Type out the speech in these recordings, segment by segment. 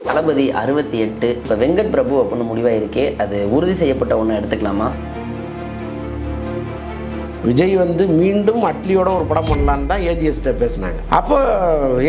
தளபதி 68 இப்போ வெங்கட் பிரபு அப்படின்னு முடிவாயிருக்கே, அது உறுதி செய்யப்பட்ட ஒன்று எடுத்துக்கலாமா? விஜய் வந்து மீண்டும் அட்லியோட ஒரு படம் பண்ணலான்னு தான் ஏஜிஎஸ்ட்ட பேசினாங்க. அப்போ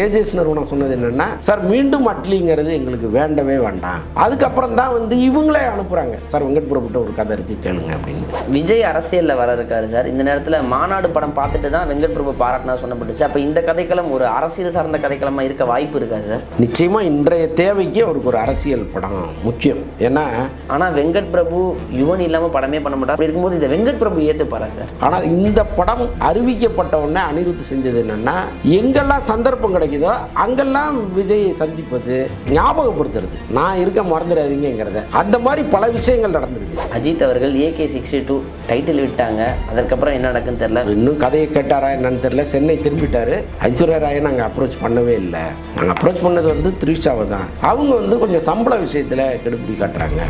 ஏஜிஎஸ் நிறுவனம் சொன்னது என்னன்னா, சார் மீண்டும் அட்லிங்கிறது எங்களுக்கு வேண்டவே வேண்டாம். அதுக்கப்புறம் தான் வந்து இவங்களே அனுப்புகிறாங்க, சார் வெங்கட் பிரபுட்ட ஒரு கதை இருக்குது கேளுங்க அப்படின்னு. விஜய் அரசியலில் வர இருக்காரு சார். இந்த நேரத்தில் மாநாடு படம் பார்த்துட்டு தான் வெங்கட் பிரபு பாராட்டினா சொன்னப்பட்டுச்சு. அப்போ இந்த கதைக்களம் ஒரு அரசியல் சார்ந்த கதைக்களமாக இருக்க வாய்ப்பு இருக்கா சார்? நிச்சயமாக இன்றைய தேவைக்கு அவருக்கு ஒரு அரசியல் படம் முக்கியம். ஏன்னா ஆனால் வெங்கட் பிரபு யுவன் இல்லாமல் படமே பண்ண மாட்டார். அப்படி இருக்கும்போது இதை வெங்கட் பிரபு ஏற்றுப்பாரா சார்? ஆனால் இந்த படம் அறிவிக்கப்பட்ட உடனே அனிருத் செஞ்சது என்னன்னா, எங்கெல்லாம் சந்தர்ப்பம் கிடைக்குதோ அங்கெல்லாம் விஜயை சந்திப்பது, ஞாபகப்படுத்துறது, நான் இருக்க மறந்துடாதீங்கிறத, அந்த மாதிரி பல விஷயங்கள் நடந்திருக்கு. அஜித் அவர்கள் AK62 டைட்டில் விட்டாங்க. அதற்கப்புறம் என்ன நடக்குன்னு தெரியல. இன்னும் கதையை கேட்டாரா என்னன்னு தெரியல. சென்னை திரும்பிட்டாரு. ஐஸ்வர்யா ராயை நாங்கள் அப்ரோச் பண்ணவே இல்லை. நாங்கள் அப்ரோச் பண்ணது வந்து த்ரிஷாவை தான். அவங்க வந்து கொஞ்சம் சம்பள விஷயத்தில் கெடுபிடி காட்டுறாங்க.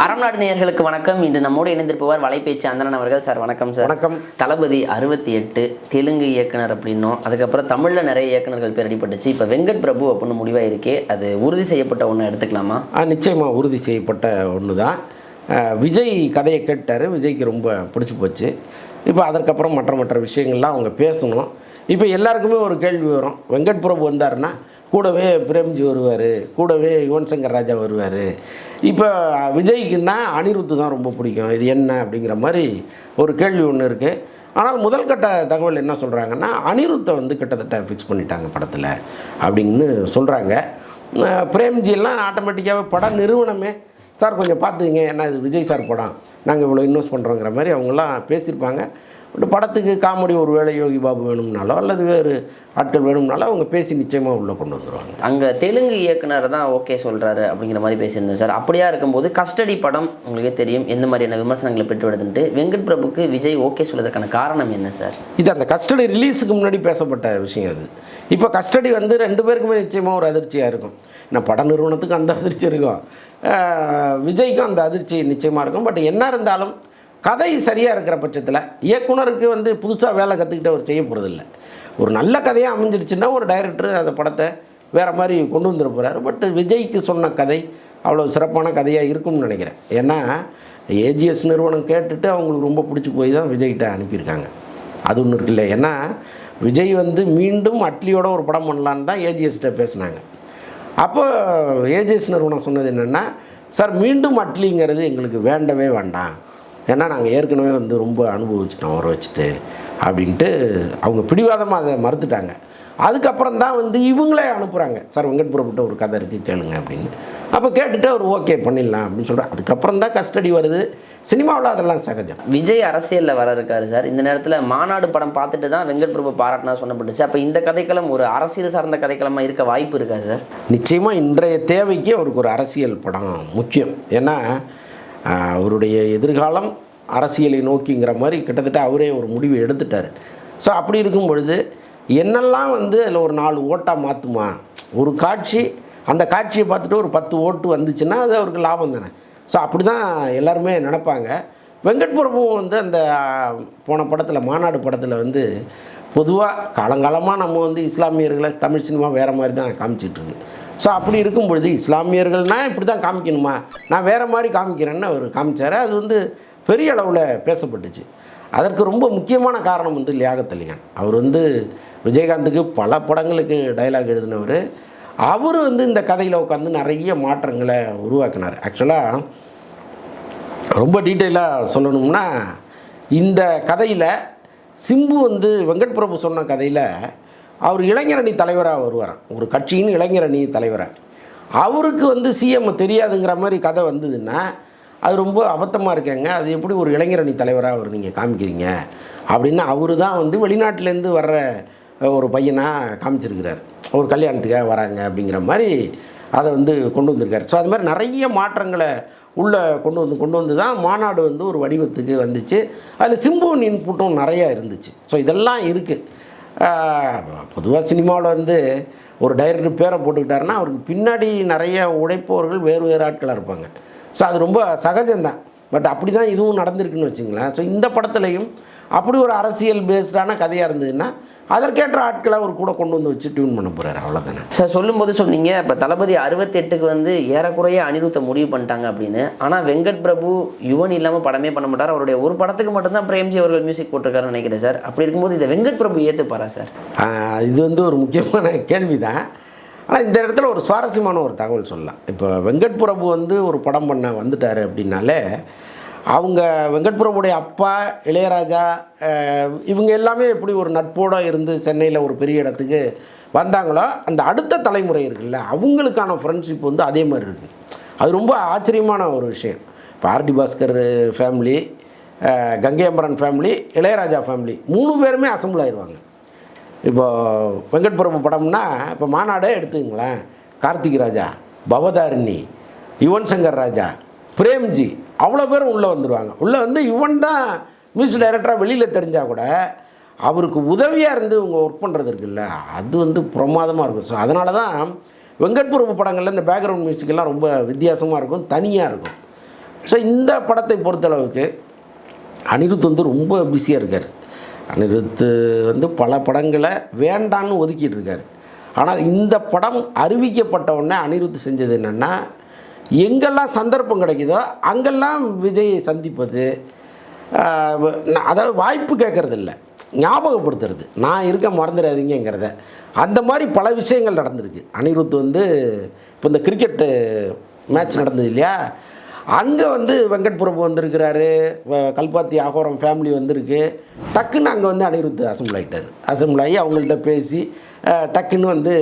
அறம் நாடு நேயர்களுக்கு வணக்கம். இன்று நம்மோடு இணைந்திருப்பவர் வலைபேச்சு அந்தணன் அவர்கள். சார் வணக்கம் சார். வணக்கம். தளபதி 68 தெலுங்கு இயக்குனர் அப்படின்னும், அதுக்கப்புறம் தமிழில் நிறைய இயக்குனர்கள் பேர் அடிபட்டுச்சு. இப்போ வெங்கட் பிரபு அப்படின்னு முடிவாயிருக்கே, அது உறுதி செய்யப்பட்ட ஒன்று எடுத்துக்கலாமா? நிச்சயமாக உறுதி செய்யப்பட்ட ஒன்று தான். விஜய் கதையை கேட்டார். விஜய்க்கு ரொம்ப பிடிச்சி போச்சு. இப்போ அதற்கப்புறம் மற்ற விஷயங்கள்லாம் அவங்க பேசணும். இப்போ எல்லாருக்குமே ஒரு கேள்வி வரும், வெங்கட் பிரபு வந்தாருன்னா கூடவே பிரேம்ஜி வருவார், கூடவே யுவன் சங்கர் ராஜா வருவார். இப்போ விஜய்க்குன்னா அனிருத்து தான் ரொம்ப பிடிக்கும், இது என்ன அப்படிங்கிற மாதிரி ஒரு கேள்வி ஒன்று இருக்குது. ஆனால் முதல் கட்ட தகவல் என்ன சொல்கிறாங்கன்னா, அனிருத்தை வந்து கிட்டத்தட்ட ஃபிக்ஸ் பண்ணிட்டாங்க படத்தில் அப்படின்னு சொல்கிறாங்க. பிரேம்ஜியெல்லாம் ஆட்டோமேட்டிக்காகவே பட நிறுவனமே, சார் கொஞ்சம் பார்த்துங்க, ஏன்னா இது விஜய் சார் படம், நாங்கள் இவ்வளோ இன்வெஸ்ட் பண்ணுறோங்கிற மாதிரி அவங்களாம் பேசியிருப்பாங்க. படத்துக்கு காமெடி ஒரு வேளை யோகி பாபு வேணும்னாலோ அல்லது வேறு ஆட்கள் வேணும்னாலோ அவங்க பேசி நிச்சயமாக உள்ளே கொண்டு வந்துடுவாங்க. அங்கே தெலுங்கு இயக்குனர் தான் ஓகே சொல்கிறாரு அப்படிங்கிற மாதிரி பேசியிருந்தோம் சார். அப்படியா இருக்கும்போது கஸ்டடி படம் உங்களுக்கே தெரியும் எந்த மாதிரியான விமர்சனங்களை பெற்று விடுதுன்ட்டு, வெங்கட் பிரபுக்கு விஜய் ஓகே சொல்வதற்கான காரணம் என்ன சார்? இது அந்த கஸ்டடி ரிலீஸுக்கு முன்னாடி பேசப்பட்ட விஷயம் அது. இப்போ கஸ்டடி வந்து ரெண்டு பேருக்குமே நிச்சயமாக ஒரு அதிர்ச்சியாக இருக்கும். நான் பட நிறுவனத்துக்கு அந்த அதிர்ச்சி இருக்கும், விஜய்க்கும் அந்த அதிர்ச்சி நிச்சயமாக இருக்கும். பட் என்ன இருந்தாலும் கதை சரியாக இருக்கிற பட்சத்தில் இயக்குனருக்கு வந்து புதுசாக வேலை கற்றுக்கிட்டு அவர் செய்ய போகிறதில்ல. ஒரு நல்ல கதையாக அமைஞ்சிருச்சுன்னா ஒரு டைரக்டர் அந்த படத்தை வேறு மாதிரி கொண்டு வந்துட போகிறார். பட் விஜய்க்கு சொன்ன கதை அவ்வளோ சிறப்பான கதையாக இருக்கும்னு நினைக்கிறேன். ஏன்னா ஏஜிஎஸ் நிறுவனம் கேட்டுட்டு அவங்களுக்கு ரொம்ப பிடிச்சி போய் தான் விஜய்கிட்ட அனுப்பியிருக்காங்க. அது ஒன்று இருக்குல்ல. ஏன்னா விஜய் வந்து மீண்டும் அட்லியோட ஒரு படம் பண்ணலான்னு தான் ஏஜிஎஸ்கிட்ட பேசினாங்க. அப்போ ஏஜிஎஸ் நிறுவனம் சொன்னது என்னென்னா, சார் மீண்டும் அட்லிங்கிறது எங்களுக்கு வேண்டவே வேண்டாம், ஏன்னா நாங்கள் ஏற்கனவே வந்து ரொம்ப அனுபவிச்சிட்டோம் வர வச்சுட்டு அப்படின்ட்டு அவங்க பிடிவாதமாக அதை மறுத்துட்டாங்க. அதுக்கப்புறம் தான் வந்து இவங்களே அனுப்புகிறாங்க, சார் வெங்கட் பிரபுட்ட ஒரு கதை இருக்குது கேளுங்க அப்படின்னு. அப்போ கேட்டுட்டு அவர் ஓகே பண்ணிடலாம் அப்படின்னு சொல்கிறார். அதுக்கப்புறம் தான் கஸ்டடி வருது. சினிமாவில் அதெல்லாம் சகஜம். விஜய் அரசியலில் வர இருக்காரு சார். இந்த நேரத்தில் மாநாடு படம் பார்த்துட்டு தான் வெங்கட் பிரபு பாராட்டினா சொன்னப்பட்டுச்சு. அப்போ இந்த கதைக்களம் ஒரு அரசியல் சார்ந்த கதைக்களமாக இருக்க வாய்ப்பு இருக்கா சார்? நிச்சயமாக இன்றைய தேவைக்கு அவருக்கு ஒரு அரசியல் படம் முக்கியம். ஏன்னா அவருடைய எதிர்காலம் அரசியலை நோக்கிங்கிற மாதிரி கிட்டத்தட்ட அவரே ஒரு முடிவு எடுத்துட்டார். ஸோ அப்படி இருக்கும் பொழுது என்னெல்லாம் வந்து அதில் ஒரு 4 ஓட்டாக மாற்றுமா, ஒரு காட்சி, அந்த காட்சியை பார்த்துட்டு ஒரு 10 ஓட்டு வந்துச்சுன்னா அது அவருக்கு லாபம் தானே. ஸோ அப்படி தான் எல்லாருமே நினைப்பாங்க. வெங்கட் பிரபுவும் வந்து அந்த போன படத்தில் மாநாடு படத்தில் வந்து பொதுவாக காலங்காலமாக நம்ம வந்து இஸ்லாமியர்களை தமிழ் சினிமா வேறு மாதிரி தான் காமிச்சிட்ருக்கு. ஸோ அப்படி இருக்கும் பொழுது இஸ்லாமியர்கள்னால் இப்படி தான் காமிக்கணுமா, நான் வேறு மாதிரி காமிக்கிறேன்னு அவர் காமிச்சார். அது வந்து பெரிய அளவில் பேசப்பட்டுச்சு. அதற்கு ரொம்ப முக்கியமான காரணம் வந்து லியாகத் அலிகான். அவர் வந்து விஜயகாந்துக்கு பல படங்களுக்கு டைலாக் எழுதினவர். அவர் வந்து இந்த கதையில் உட்காந்து நிறைய மாற்றங்களை உருவாக்கினார். ஆக்சுவலாக ரொம்ப டீட்டெயிலாக சொல்லணும்னா, இந்த கதையில் சிம்பு வந்து வெங்கட் பிரபு சொன்ன கதையில் அவர் இளைஞரணி தலைவராக வருவாராம், ஒரு கட்சியின் இளைஞரணி தலைவராக. அவருக்கு வந்து சிஎம் தெரியாதுங்கிற மாதிரி கதை வந்ததுன்னா அது ரொம்ப அபத்தமாக இருக்கேங்க, அது எப்படி ஒரு இளைஞரணி தலைவராக அவர் நீங்கள் காமிக்கிறீங்க அப்படின்னு அவர் தான் வந்து வெளிநாட்டிலேருந்து வர்ற ஒரு பையனாக காமிச்சிருக்கிறார். ஒரு கல்யாணத்துக்காக வராங்க அப்படிங்கிற மாதிரி அதை வந்து கொண்டு வந்திருக்கார். ஸோ அது மாதிரி நிறைய மாற்றங்களை உள்ளே கொண்டு வந்து தான் மாநாடு வந்து ஒரு வடிவத்துக்கு வந்துச்சு. அதில் சிம்புவின் இன்புட்டும் நிறையா இருந்துச்சு. ஸோ இதெல்லாம் இருக்குது. பொதுவாக சினிமாவில் வந்து ஒரு டைரக்டர் பேரை போட்டுக்கிட்டாருன்னா அவருக்கு பின்னாடி நிறைய உழைப்பவர்கள் வேறு ஆட்களாக இருப்பாங்க. ஸோ அது ரொம்ப சகஜம்தான். பட் அப்படி தான் இதுவும் நடந்திருக்குன்னு வச்சுங்களேன். ஸோ இந்த படத்துலையும் அப்படி ஒரு அரசியல் பேஸ்டான கதையாக இருந்ததுன்னா அதற்கேற்ற ஆட்களை அவர் கூட கொண்டு வந்து வச்சு டியூன் பண்ண போகிறாரு, அவ்வளோதானே. சார் சொல்லும்போது சொன்னீங்க இப்போ தளபதி 68க்கு வந்து ஏறக்குறைய அனிருத்தை முடிவு பண்ணிட்டாங்க அப்படின்னு. ஆனால் வெங்கட் பிரபு யுவன் இல்லாமல் படமே பண்ண மாட்டார். அவருடைய ஒரு படத்துக்கு மட்டும்தான் பிரேம்ஜி அவர்கள் மியூசிக் போட்டிருக்காருன்னு நினைக்கிறேன் சார். அப்படி இருக்கும்போது இதை வெங்கட் பிரபு ஏற்றுப்பாரா சார்? இது வந்து ஒரு முக்கியமான கேள்வி தான். ஆனால் இந்த இடத்துல ஒரு சுவாரஸ்யமான ஒரு தகவல் சொல்லலாம். இப்போ வெங்கட் பிரபு வந்து ஒரு படம் பண்ண வந்துட்டார் அப்படின்னாலே, அவங்க வெங்கட் பிரபுடைய அப்பா இளையராஜா இவங்க எல்லாமே எப்படி ஒரு நட்போடு இருந்து சென்னையில் ஒரு பெரிய இடத்துக்கு வந்தாங்களோ, அந்த அடுத்த தலைமுறை இருக்குல்ல, அவங்களுக்கான ஃப்ரெண்ட்ஷிப் வந்து அதே மாதிரி இருக்குது. அது ரொம்ப ஆச்சரியமான ஒரு விஷயம். இப்போ RD Bhaskar family, Gangai Amaran family, Ilaiyaraaja family 3 பேருமே அசம்பிள் ஆயிடுவாங்க. இப்போ வெங்கட் பிரபு படம்னா இப்போ மாநாடே எடுத்துங்களேன், கார்த்திக் ராஜா, பவதாரிணி, யுவன் சங்கர் ராஜா, பிரேம்ஜி, அவ்வளோ பேரும் உள்ளே வந்துடுவாங்க. உள்ளே வந்து யுவன் தான் மியூசிக் டைரக்டராக வெளியில் தெரிஞ்சால் கூட அவருக்கு உதவியாக இருந்து இவங்க ஒர்க் பண்ணுறது இருக்குல்ல, அது வந்து பிரமாதமாக இருக்கும். ஸோ அதனால தான் வெங்கட் பிரபு படங்களில் இந்த பேக்ரவுண்ட் மியூசிக்கெல்லாம் ரொம்ப வித்தியாசமாக இருக்கும், தனியாக இருக்கும். ஸோ இந்த படத்தை பொறுத்தளவுக்கு அனிருத் வந்து ரொம்ப பிஸியாக இருக்கார். அனிருத் வந்து பல படங்களை வேண்டான்னு ஒதுக்கிட்டு இருக்கார். ஆனால் இந்த படம் அறிவிக்கப்பட்ட உடனே அனிருத் செஞ்சது என்னென்னா, எங்கெல்லாம் சந்தர்ப்பம் கிடைக்குதோ அங்கெல்லாம் விஜயை சந்திப்பது, அதாவது வாய்ப்பு கேட்குறதில்ல, ஞாபகப்படுத்துறது, நான் இருக்க மறந்துடாதீங்கிறத. அந்த மாதிரி பல விஷயங்கள் நடந்திருக்கு. அனிருத் வந்து இப்போ இந்த கிரிக்கெட்டு மேட்ச் நடந்தது இல்லையா, அங்கே வந்து வெங்கட் பிரபு வந்திருக்கிறாரு, கல்பாத்தி அகோரம் ஃபேமிலி வந்திருக்கு. டக்குன்னு அங்கே வந்து அனிருத் அசம்பிள் ஆகிட்டார். அசம்பிள் ஆகி அவங்கள்ட்ட பேசி டக்குன்னு வந்து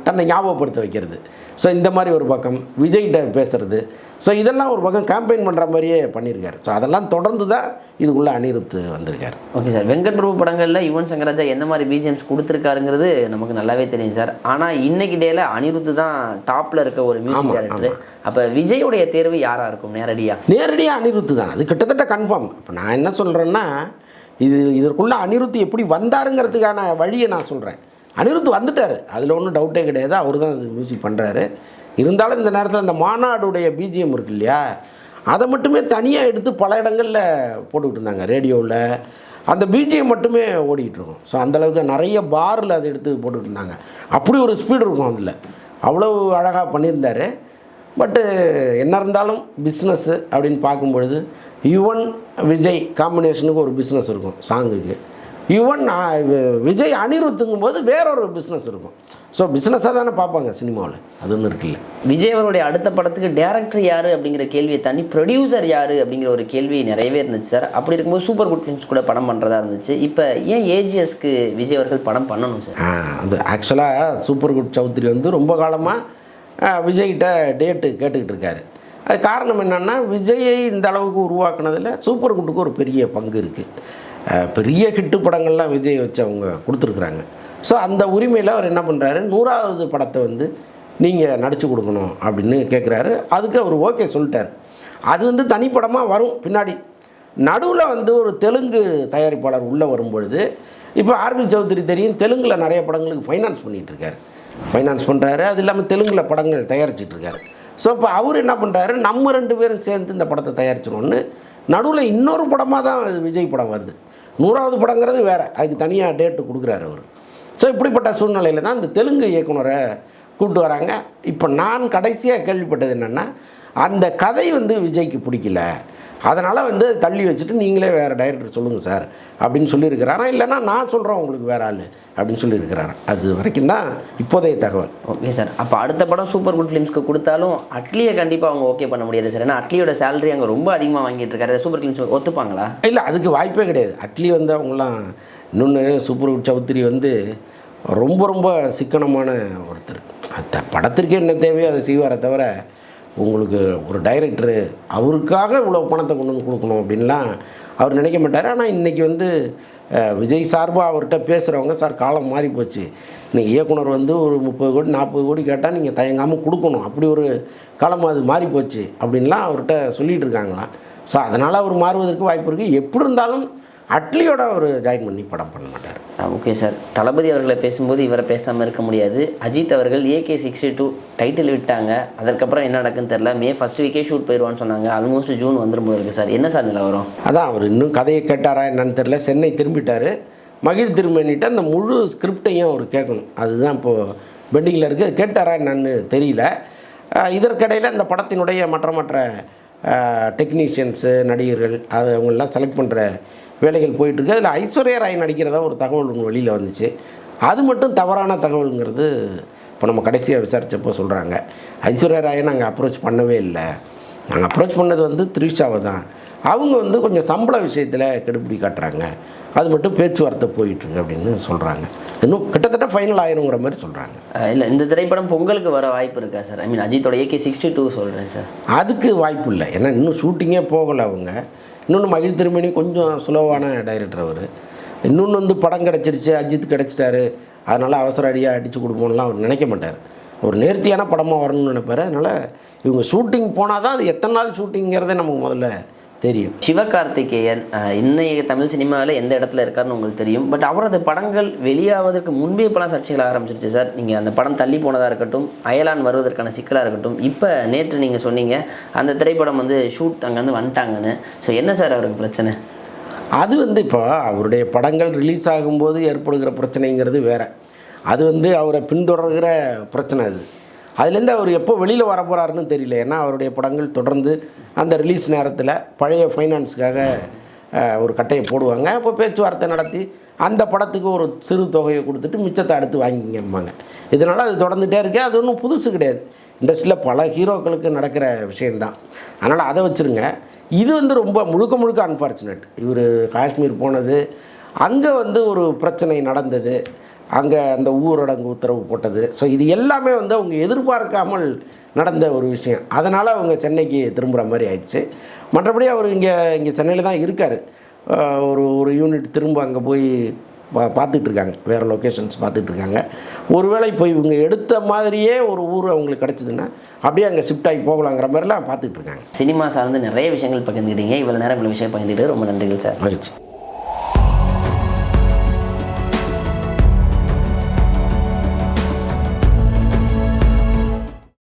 தன்னை ஞாபகப்படுத்த வைக்கிறது. ஸோ இந்த மாதிரி ஒரு பக்கம் விஜய்கிட்ட பேசுகிறது. ஸோ இதெல்லாம் ஒரு பக்கம் கேம்பெயின் பண்ணுற மாதிரியே பண்ணியிருக்காரு. ஸோ அதெல்லாம் தொடர்ந்து தான் இதுக்குள்ளே அனிருத் வந்திருக்கார். ஓகே சார், வெங்கட் பிரபு படங்களில் யுவன் சங்கர் ராஜா எந்த மாதிரி பிஜிஎம்ஸ் கொடுத்துருக்காருங்கிறது நமக்கு நல்லாவே தெரியும் சார். ஆனால் இன்னைக்கு டேல அனிருத் தான் டாப்பில் இருக்க ஒரு மியூசிக் டைரக்டர். அப்போ விஜயோடைய தேர்வு யாராக இருக்கும்? நேரடியாக அனிருத் தான். அது கிட்டத்தட்ட கன்ஃபார்ம். இப்போ நான் என்ன சொல்கிறேன்னா, இதற்குள்ளே அனிருத் எப்படி வந்தாருங்கிறதுக்கான வழியை நான் சொல்கிறேன். அனிருத் வந்துட்டார், அதில் ஒன்றும் டவுட்டே கிடையாது. அவர் தான் அது மியூசிக் பண்ணுறாரு. இருந்தாலும் இந்த நேரத்தில் இந்த மாநாடுடைய பிஜிஎம் இருக்கு இல்லையா, அதை மட்டுமே தனியாக எடுத்து பல இடங்களில் போட்டுக்கிட்டு இருந்தாங்க. ரேடியோவில் அந்த பிஜிஎம் மட்டுமே ஓடிக்கிட்டு இருக்கும். ஸோ அந்தளவுக்கு நிறைய பாரில் அதை எடுத்து போட்டுக்கிட்டு இருந்தாங்க. அப்படி ஒரு ஸ்பீடு இருக்கும் அதில். அவ்வளோ அழகாக பண்ணியிருந்தார். பட்டு என்ன இருந்தாலும் பிஸ்னஸ்ஸு அப்படின்னு பார்க்கும்பொழுது யுவன் விஜய் காம்பினேஷனுக்கு ஒரு பிஸ்னஸ் இருக்கும் சாங்குக்கு. யுவன் விஜய் அனிருத்துங்கும் போது வேறொரு பிஸ்னஸ் இருக்கும். ஸோ பிஸ்னஸாக தானே பார்ப்பாங்க சினிமாவில், அது ஒன்றும் இருக்குல்ல. விஜய் அவருடைய அடுத்த படத்துக்கு டேரக்டர் யார் அப்படிங்கிற கேள்வியை தாண்டி ப்ரொடியூசர் யார் அப்படிங்கிற ஒரு கேள்வி நிறையவே இருந்துச்சு சார். அப்படி இருக்கும்போது சூப்பர் குட் ஃபிலிம்ஸ் கூட படம் பண்ணுறதா இருந்துச்சு. இப்போ ஏன் ஏஜிஎஸ்க்கு விஜய் அவர்கள் படம் பண்ணணும் சார்? அது ஆக்சுவலாக சூப்பர் குட் சௌத்ரி வந்து ரொம்ப காலமாக விஜய்கிட்ட டேட்டு கேட்டுக்கிட்டு இருக்காரு. அது காரணம் என்னென்னா, விஜயை இந்த அளவுக்கு உருவாக்குனதில் சூப்பர் குட்டுக்கு ஒரு பெரிய பங்கு இருக்குது. பெரிய ஹிட்டு படங்கள்லாம் விஜய் வச்சு அவங்க கொடுத்துருக்குறாங்க. ஸோ அந்த உரிமையில் அவர் என்ன பண்ணுறாரு, 100வது படத்தை வந்து நீங்கள் நடித்து கொடுக்கணும் அப்படின்னு கேட்குறாரு. அதுக்கு அவர் ஓகே சொல்லிட்டார். அது வந்து தனிப்படமாக வரும் பின்னாடி. நடுவில் வந்து ஒரு தெலுங்கு தயாரிப்பாளர் உள்ளே வரும்பொழுது, இப்போ ஆர்பி சௌத்ரி தெரியும், தெலுங்கில் நிறைய படங்களுக்கு ஃபைனான்ஸ் பண்ணிகிட்ருக்காரு. ஃபைனான்ஸ் பண்ணுறாரு. அது இல்லாமல் தெலுங்கில் படங்கள் தயாரிச்சிட்ருக்காரு. ஸோ இப்போ அவர் என்ன பண்ணுறாரு, நம்ம 2 பேரும் சேர்ந்து இந்த படத்தை தயாரிச்சிடணும்னு நடுவில் இன்னொரு படமாக தான் விஜய் படம் வருது. 100வது படங்கிறது வேறு, அதுக்கு தனியாக டேட்டு கொடுக்குறாரு அவர். ஸோ இப்படிப்பட்ட சூழ்நிலையில் தான் இந்த தெலுங்கு இயக்குனரை கூப்பிட்டு வராங்க. இப்போ நான் கடைசியாக கேள்விப்பட்டது என்னென்னா, அந்த கதை வந்து விஜய்க்கு பிடிக்கல, அதனால் வந்து தள்ளி வச்சுட்டு நீங்களே வேறு டைரக்டர் சொல்லுங்கள் சார் அப்படின்னு சொல்லியிருக்கிறாரா. இல்லைனா நான் சொல்கிறேன் உங்களுக்கு வேறு ஆள் அப்படின்னு சொல்லியிருக்கிறாரா. அது வரைக்கும் தான் இப்போதைய தகவல். ஓகே சார், அப்போ அடுத்த படம் சூப்பர் குட் ஃபிலிம்ஸ்க்கு கொடுத்தாலும் அட்லியை கண்டிப்பாக அவங்க ஓகே பண்ண முடியாது சார். ஏன்னா அட்லியோட சேலரி அங்கே ரொம்ப அதிகமாக வாங்கிட்டு இருக்காரு. சூப்பர் ஃபிலிம்ஸ் ஒத்துப்பாங்களா? இல்லை, அதுக்கு வாய்ப்பே கிடையாது. அட்லி வந்து அவங்களாம் இன்னொன்று சூப்பர் குட் சௌத்ரி வந்து ரொம்ப ரொம்ப சிக்கனமான ஒருத்தர். அந்த படத்திற்கே என்ன தேவையோ அதை செய்வாரை தவிர, உங்களுக்கு ஒரு டைரக்டரு அவருக்காக இவ்வளோ பணத்தை கொண்டு வந்து கொடுக்கணும் அப்படின்லாம் அவர் நினைக்க மாட்டார். ஆனால் இன்றைக்கி வந்து விஜய் சார்பாக அவர்கிட்ட பேசுகிறவங்க, சார் காலம் மாறி போச்சு, இன்றைக்கி இயக்குனர் வந்து ஒரு 30 கோடி 40 கோடி கேட்டால் நீங்கள் தயங்காமல் கொடுக்கணும், அப்படி ஒரு காலம் அது மாறி போச்சு அப்படின்லாம் அவர்கிட்ட சொல்லிகிட்டு இருக்காங்களாம். ஸோ அதனால் அவர் மாறுவதற்கு வாய்ப்பு இருக்குது. எப்படி இருந்தாலும் அட்லியோட அவர் ஜாயின் பண்ணி படம் பண்ண மாட்டார். ஓகே சார், தளபதி அவர்களை பேசும்போது இவரை பேசாமல் இருக்க முடியாது. அஜித் அவர்கள் AK62 டைட்டில் விட்டாங்க. அதுக்கப்புறம் என்ன நடக்குன்னு தெரில. May 1st வீக்கே ஷூட் போயிடுவான்னு சொன்னாங்க. ஆல்மோஸ்ட் ஜூன் வந்துடும் போது இருக்குது சார். என்ன சார் நிலவரம்? அதான் அவர் இன்னும் கதையை கேட்டாரா என்னன்னு தெரில. சென்னை திரும்பிட்டார். மகிழ் திருமேனிட்ட அந்த முழு ஸ்கிரிப்டையும் அவர் கேட்கணும். அதுதான் இப்போது பெண்டிங்கில் இருக்குது. கேட்டாரா என்னன்னு தெரியல. இதற்கிடையில் இந்த படத்தினுடைய மற்ற டெக்னீஷியன்ஸு, நடிகர்கள் அது அவங்களெலாம் செலக்ட் பண்ணுற வேலைகள் போயிட்டுருக்கு. அதில் ஐஸ்வர்யா ராய் நடிக்கிறதா ஒரு தகவல் ஒன்று வெளியில் வந்துச்சு. அது மட்டும் தவறான தகவலுங்கிறது இப்போ நம்ம கடைசியாக விசாரித்தப்போ சொல்கிறாங்க. ஐஸ்வர்யா ராயை நாங்கள் அப்ரோச் பண்ணவே இல்லை. நாங்கள் அப்ரோச் பண்ணது வந்து த்ரிஷாவை தான். அவங்க வந்து கொஞ்சம் சம்பள விஷயத்தில் கெடுபிடி காட்டுறாங்க. அது மட்டும் பேச்சுவார்த்தை போயிட்டுருக்கு அப்படின்னு சொல்கிறாங்க. இன்னும் கிட்டத்தட்ட ஃபைனல் ஆயிருங்கிற மாதிரி சொல்கிறாங்க. இல்லை, இந்த திரைப்படம் பொங்கலுக்கு வர வாய்ப்பு இருக்கா சார்? ஐ மீன் அஜித்தோட AK62 சொல்கிறேன் சார். அதுக்கு வாய்ப்பு இல்லை. ஏன்னா இன்னும் ஷூட்டிங்கே போகலை அவங்க. இன்னொன்று மகிழ் திருமேனி கொஞ்சம் சுலவான டைரக்டர் அவர். இன்னொன்று வந்து படம் கிடச்சிருச்சு, அஜித் கிடச்சிட்டாரு, அதனால் அவசர அடியாக அடித்து கொடுப்போம்லாம் அவர் நினைக்க மாட்டார். ஒரு நேர்த்தியான படமாக வரணும்னு நினைப்பார். அதனால் இவங்க ஷூட்டிங் போனால் தான் அது எத்தனை நாள் ஷூட்டிங்கிறதே நமக்கு முதல்ல தெரியும். சிவகார்த்திகேயன் இன்னைய தமிழ் சினிமாவில் எந்த இடத்துல இருக்காருன்னு உங்களுக்கு தெரியும். பட் அவரது படங்கள் வெளியாவதற்கு முன்பே இப்போலாம் சர்ச்சைகள் ஆரம்பிச்சிருச்சு சார். நீங்கள் அந்த படம் தள்ளி போனதாக இருக்கட்டும், அயலான் வருவதற்கான சிக்கலாக இருக்கட்டும், இப்போ நேற்று நீங்கள் சொன்னீங்க அந்த திரைப்படம் வந்து ஷூட் அங்கேருந்து வந்துட்டாங்கன்னு. ஸோ என்ன சார் அவருக்கு பிரச்சனை? அது வந்து இப்போ அவருடைய படங்கள் ரிலீஸ் ஆகும்போது ஏற்படுகிற பிரச்சனைங்கிறது வேறு. அது வந்து அவரை பின்தொடர்கிற பிரச்சனை அது. அதுலேருந்து அவர் எப்போ வெளியில் வர போகிறாருன்னு தெரியல. ஏன்னா அவருடைய படங்கள் தொடர்ந்து அந்த ரிலீஸ் நேரத்தில் பழைய ஃபைனான்ஸுக்காக ஒரு கட்டையை போடுவாங்க. அப்போ பேச்சுவார்த்தை நடத்தி அந்த படத்துக்கு ஒரு சிறு தொகையை கொடுத்துட்டு மிச்சத்தை அடுத்து வாங்கிக்கம்பாங்க. இதனால் அது தொடர்ந்துகிட்டே இருக்கு. அது ஒன்றும் புதுசு கிடையாது. இண்டஸ்ட்ரியில் பல ஹீரோக்களுக்கு நடக்கிற விஷயந்தான். அதனால் அதை வச்சுருங்க. இது வந்து ரொம்ப முழுக்க அன்ஃபார்ச்சுனேட். இவர் காஷ்மீர் போனது, அங்கே வந்து ஒரு பிரச்சனை நடந்தது, அங்கே அந்த ஊரடங்கு உத்தரவு போட்டது. ஸோ இது எல்லாமே வந்து அவங்க எதிர்பார்க்காமல் நடந்த ஒரு விஷயம். அதனால் அவங்க சென்னைக்கு திரும்புகிற மாதிரி ஆயிடுச்சு. மற்றபடி அவர் இங்கே சென்னையில் தான் இருக்கார். ஒரு யூனிட் திரும்ப அங்கே போய் பார்த்துட்ருக்காங்க. வேறு லொக்கேஷன்ஸ் பார்த்துட்ருக்காங்க. ஒருவேளை இப்போ இவங்க எடுத்த மாதிரியே ஒரு ஊர் அவங்களுக்கு கிடச்சிதுன்னா அப்படியே அங்கே ஷிஃப்ட் ஆகி போகலாங்கிற மாதிரிலாம் பார்த்துட்ருக்காங்க. சினிமா சார்ந்து நிறைய விஷயங்கள் பகிர்ந்துக்கிட்டீங்க. இவ்வளோ நேரம் இவ்வளோ விஷயம் பகிர்ந்துக்கிட்டு ரொம்ப நன்றிகள் சார். மகிழ்ச்சி.